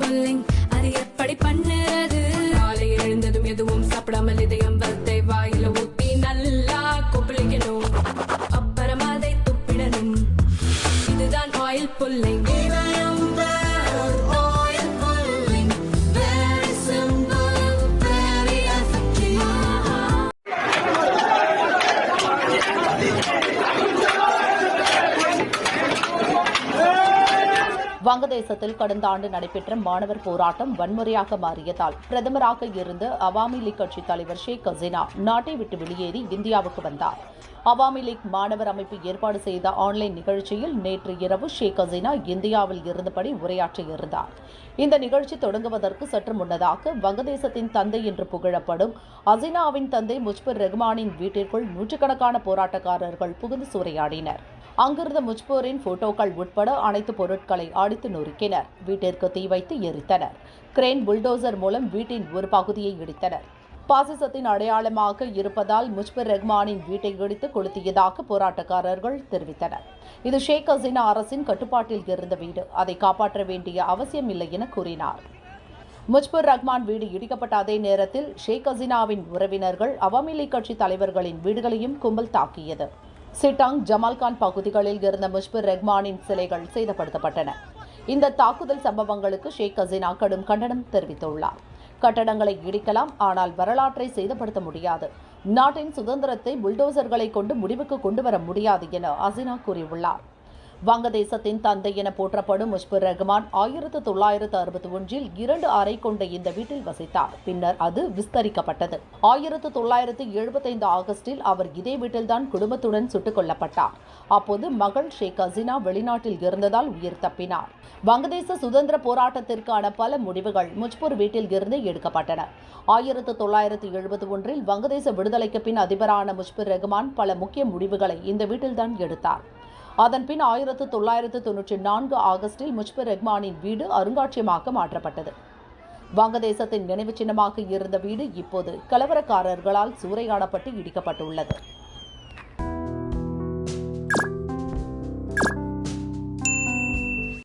Pulling அது எப்படி பண்ணுறது? காலை எழுந்ததும் எதுவும் சாப்பிடாமல் இதயம் வளத்தை வாயில ஊத்தி நல்லா கொப்பளிக்கணும். அப்புறம் அதை துப்பிடணும். இதுதான் ஆயில் புல்லிங். வங்கதேசத்தில் கடந்த ஆண்டு நடைபெற்ற மாணவர் போராட்டம் வன்முறையாக மாறியதால் பிரதமராக இருந்த அவாமி லீக் கட்சித் தலைவர் ஷேக் ஹசீனா நாட்டை விட்டு வெளியேறி இந்தியாவுக்கு வந்தார். அவாமி லீக் மாணவர் அமைப்பு ஏற்பாடு செய்த ஆன்லைன் நிகழ்ச்சியில் நேற்று இரவு ஷேக் ஹசீனா இந்தியாவில் இருந்தபடி உரையாற்றியிருந்தார். இந்த நிகழ்ச்சி தொடங்குவதற்கு சற்று முன்னதாக வங்கதேசத்தின் தந்தை என்று புகழப்படும் ஹசீனாவின் தந்தை முஜ்புர் ரஹ்மானின் வீட்டிற்குள் நூற்றுக்கணக்கான போராட்டக்காரர்கள் புகுந்து சூறையாடினர். அங்கிருந்த முஜ்பூரின் போட்டோக்கள் உட்பட அனைத்து பொருட்களை அடித்து நொறுக்கினர். வீட்டிற்கு தீ வைத்து எரித்தனர். கிரேன் புல்டோசர் மூலம் வீட்டின் ஒரு பகுதியை இடித்தனர். பாசிசத்தின் அடையாளமாக இருப்பதால் முஜ்புர் ரஹ்மானின் வீட்டை இடித்து கொளுத்தியதாக போராட்டக்காரர்கள் தெரிவித்தனர். இது ஷேக் ஹசீனா அரசின் கட்டுப்பாட்டில் இருந்த வீடு, அதை காப்பாற்ற வேண்டிய அவசியம் இல்லை என கூறினார். முஜ்புர் ரஹ்மான் வீடு இடிக்கப்பட்ட அதே நேரத்தில் ஷேக் ஹசீனாவின் உறவினர்கள் அவாமி லீக் கட்சி தலைவர்களின் வீடுகளையும் கும்பல் தாக்கியது. சிட்டாங், ஜமால்கான் பகுதிகளில் இருந்த முஜ்புர் ரஹ்மானின் சிலைகள் சேதப்படுத்தப்பட்டன. இந்த தாக்குதல் சம்பவங்களுக்கு ஷேக் ஹசீனா கடும் கண்டனம் தெரிவித்துள்ளார். கட்டடங்களை இடிக்கலாம், ஆனால் வரலாற்றை சேதப்படுத்த முடியாது. நாட்டின் சுதந்திரத்தை புல்டோசர்களை கொண்டு முடிவுக்கு கொண்டுவர முடியாது என ஹசீனா கூறியுள்ளார். வங்கதேசத்தின் தந்தை என போற்றப்படும் முஜ்புர் ரஹ்மான் 1961 2 அறை கொண்ட இந்த வீட்டில் வசித்தார். பின்னர் அது விஸ்தரிக்கப்பட்டது. 1975 ஆகஸ்டில் அவர் இதே வீட்டில்தான் குடும்பத்துடன் சுட்டுக் கொல்லப்பட்டார். அப்போது மகள் ஷேக் ஹசீனா வெளிநாட்டில் இருந்ததால் உயிர் தப்பினார். வங்கதேச சுதந்திர போராட்டத்திற்கான பல முடிவுகள் முஜ்புர் வீட்டில் இருந்து எடுக்கப்பட்டன. 1971 வங்கதேச விடுதலைக்கு பின் அதிபரான முஜ்புர் ரஹ்மான் பல முக்கிய முடிவுகளை இந்த வீட்டில்தான் எடுத்தார். அதன்பின் 1994 ஆகஸ்டில் முஜ்புர் ரஹ்மானின் வீடு அருங்காட்சியகமாக மாற்றப்பட்டது. வங்கதேசத்தின் நினைவு சின்னமாக இருந்த வீடு இப்போது கலவரக்காரர்களால் சூறையாடப்பட்டு இடிக்கப்பட்டுள்ளது.